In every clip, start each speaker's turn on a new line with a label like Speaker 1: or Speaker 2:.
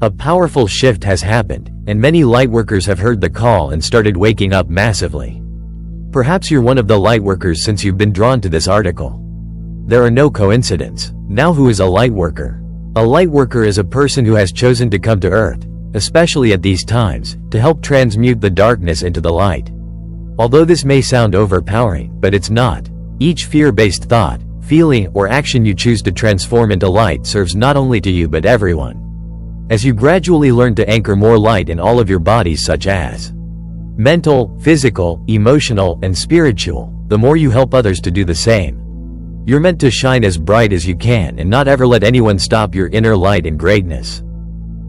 Speaker 1: A powerful shift has happened, and many lightworkers have heard the call and started waking up massively. Perhaps you're one of the lightworkers since you've been drawn to this article. There are no coincidences. Now, who is a lightworker? A lightworker is a person who has chosen to come to Earth, especially at these times, to help transmute the darkness into the light. Although this may sound overpowering, but it's not. Each fear-based thought, feeling, or action you choose to transform into light serves not only to you but everyone. As you gradually learn to anchor more light in all of your bodies, such as mental, physical, emotional, and spiritual, the more you help others to do the same. You're meant to shine as bright as you can and not ever let anyone stop your inner light and greatness.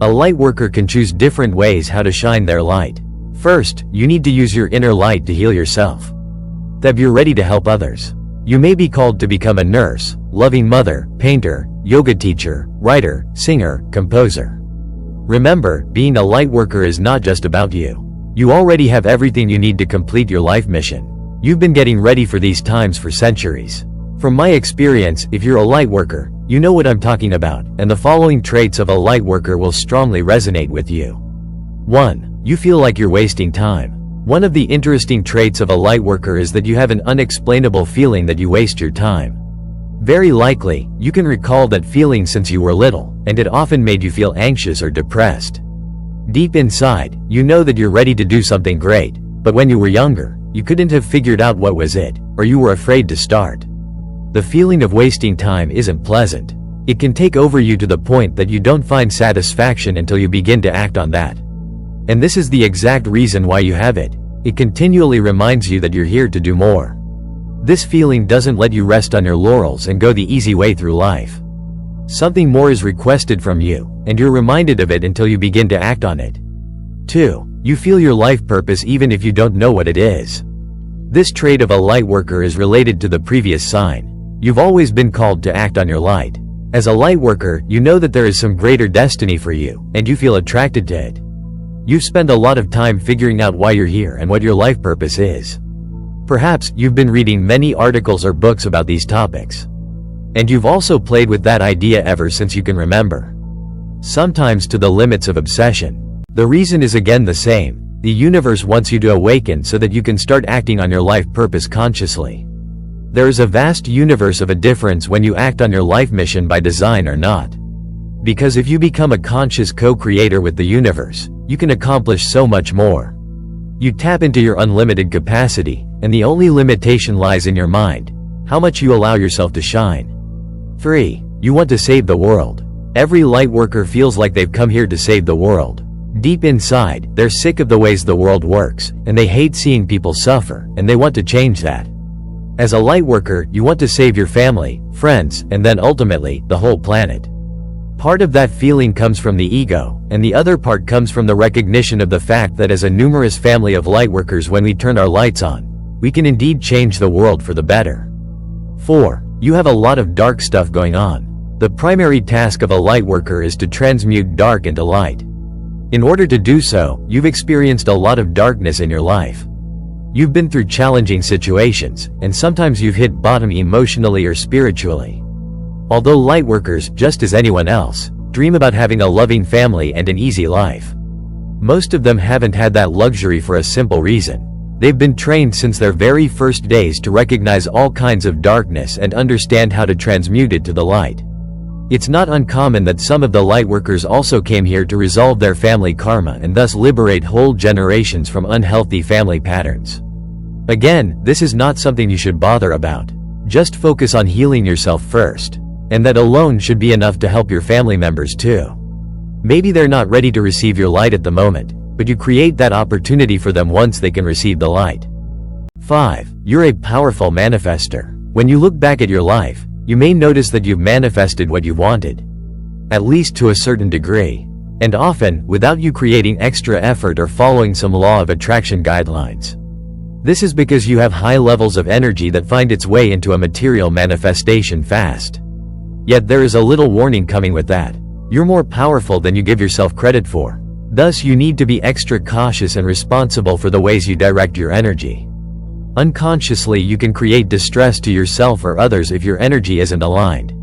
Speaker 1: A lightworker can choose different ways how to shine their light. First, you need to use your inner light to heal yourself. Then you're ready to help others. You may be called to become a nurse, loving mother, painter, yoga teacher, writer, singer, composer. Remember, being a lightworker is not just about you. You already have everything you need to complete your life mission. You've been getting ready for these times for centuries. From my experience, if you're a lightworker, you know what I'm talking about, and the following traits of a lightworker will strongly resonate with you. 1. You feel like you're wasting time. One of the interesting traits of a lightworker is that you have an unexplainable feeling that you waste your time. Very likely, you can recall that feeling since you were little, and it often made you feel anxious or depressed. Deep inside, you know that you're ready to do something great, but when you were younger, you couldn't have figured out what was it, or you were afraid to start. The feeling of wasting time isn't pleasant. It can take over you to the point that you don't find satisfaction until you begin to act on that. And this is the exact reason why you have it. It continually reminds you that you're here to do more. This feeling doesn't let you rest on your laurels and go the easy way through life. Something more is requested from you, and you're reminded of it until you begin to act on it. 2. You feel your life purpose even if you don't know what it is. This trait of a lightworker is related to the previous sign. You've always been called to act on your light. As a lightworker, you know that there is some greater destiny for you, and you feel attracted to it. You've spent a lot of time figuring out why you're here and what your life purpose is. Perhaps you've been reading many articles or books about these topics. And you've also played with that idea ever since you can remember. Sometimes to the limits of obsession. The reason is again the same. The universe wants you to awaken so that you can start acting on your life purpose consciously. There is a vast universe of a difference when you act on your life mission by design or not. Because if you become a conscious co-creator with the universe, you can accomplish so much more. You tap into your unlimited capacity, and the only limitation lies in your mind, how much you allow yourself to shine. 3. You want to save the world. Every lightworker feels like they've come here to save the world. Deep inside, they're sick of the ways the world works, and they hate seeing people suffer, and they want to change that. As a lightworker, you want to save your family, friends, and then ultimately, the whole planet. Part of that feeling comes from the ego, and the other part comes from the recognition of the fact that as a numerous family of lightworkers, when we turn our lights on, we can indeed change the world for the better. 4. You have a lot of dark stuff going on. The primary task of a lightworker is to transmute dark into light. In order to do so, you've experienced a lot of darkness in your life. You've been through challenging situations, and sometimes you've hit bottom emotionally or spiritually. Although lightworkers, just as anyone else, dream about having a loving family and an easy life. Most of them haven't had that luxury for a simple reason. They've been trained since their very first days to recognize all kinds of darkness and understand how to transmute it to the light. It's not uncommon that some of the lightworkers also came here to resolve their family karma and thus liberate whole generations from unhealthy family patterns. Again, this is not something you should bother about. Just focus on healing yourself first. And that alone should be enough to help your family members too. Maybe they're not ready to receive your light at the moment, but you create that opportunity for them once they can receive the light. 5. You're a powerful manifester. When you look back at your life, you may notice that you've manifested what you wanted. At least to a certain degree. And often, without you creating extra effort or following some law of attraction guidelines. This is because you have high levels of energy that find its way into a material manifestation fast. Yet there is a little warning coming with that. You're more powerful than you give yourself credit for. Thus you need to be extra cautious and responsible for the ways you direct your energy. Unconsciously you can create distress to yourself or others if your energy isn't aligned.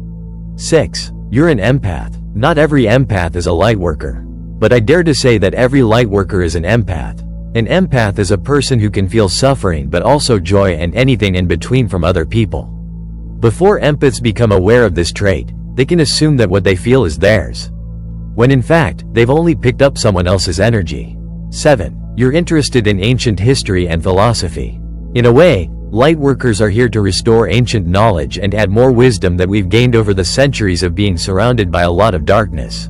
Speaker 1: 6. You're an empath. Not every empath is a lightworker. But I dare to say that every lightworker is an empath. An empath is a person who can feel suffering but also joy and anything in between from other people. Before empaths become aware of this trait, they can assume that what they feel is theirs, when in fact, they've only picked up someone else's energy. 7. You're interested in ancient history and philosophy. In a way, lightworkers are here to restore ancient knowledge and add more wisdom that we've gained over the centuries of being surrounded by a lot of darkness.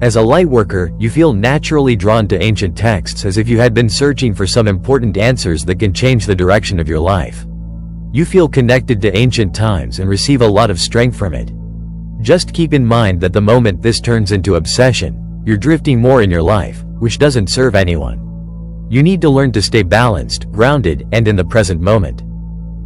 Speaker 1: As a lightworker, you feel naturally drawn to ancient texts as if you had been searching for some important answers that can change the direction of your life. You feel connected to ancient times and receive a lot of strength from it. Just keep in mind that the moment this turns into obsession, you're drifting more in your life, which doesn't serve anyone. You need to learn to stay balanced, grounded, and in the present moment.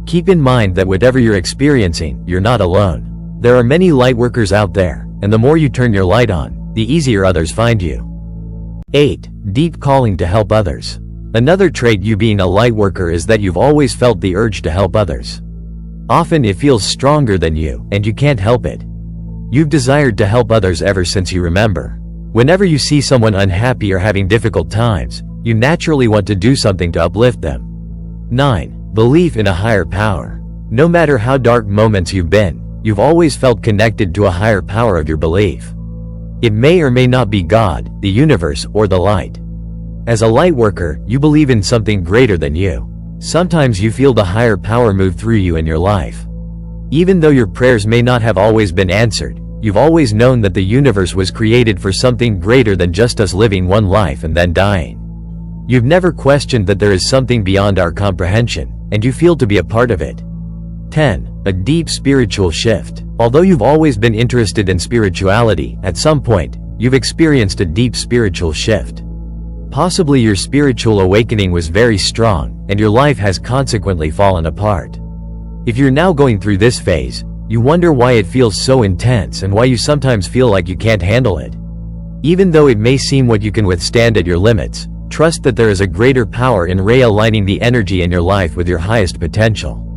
Speaker 1: Keep in mind that whatever you're experiencing, you're not alone. There are many lightworkers out there, and the more you turn your light on, the easier others find you. 8. Deep calling to help others. Another trait you being a lightworker is that you've always felt the urge to help others. Often it feels stronger than you, and you can't help it. You've desired to help others ever since you remember. Whenever you see someone unhappy or having difficult times, you naturally want to do something to uplift them. 9. Belief in a higher power. No matter how dark moments you've been, you've always felt connected to a higher power of your belief. It may or may not be God, the universe, or the light. As a lightworker, you believe in something greater than you. Sometimes you feel the higher power move through you in your life. Even though your prayers may not have always been answered, you've always known that the universe was created for something greater than just us living one life and then dying. You've never questioned that there is something beyond our comprehension, and you feel to be a part of it. 10. A deep spiritual shift. Although you've always been interested in spirituality, at some point, you've experienced a deep spiritual shift. Possibly your spiritual awakening was very strong, and your life has consequently fallen apart. If you're now going through this phase, you wonder why it feels so intense and why you sometimes feel like you can't handle it. Even though it may seem what you can withstand at your limits, trust that there is a greater power in realigning the energy in your life with your highest potential.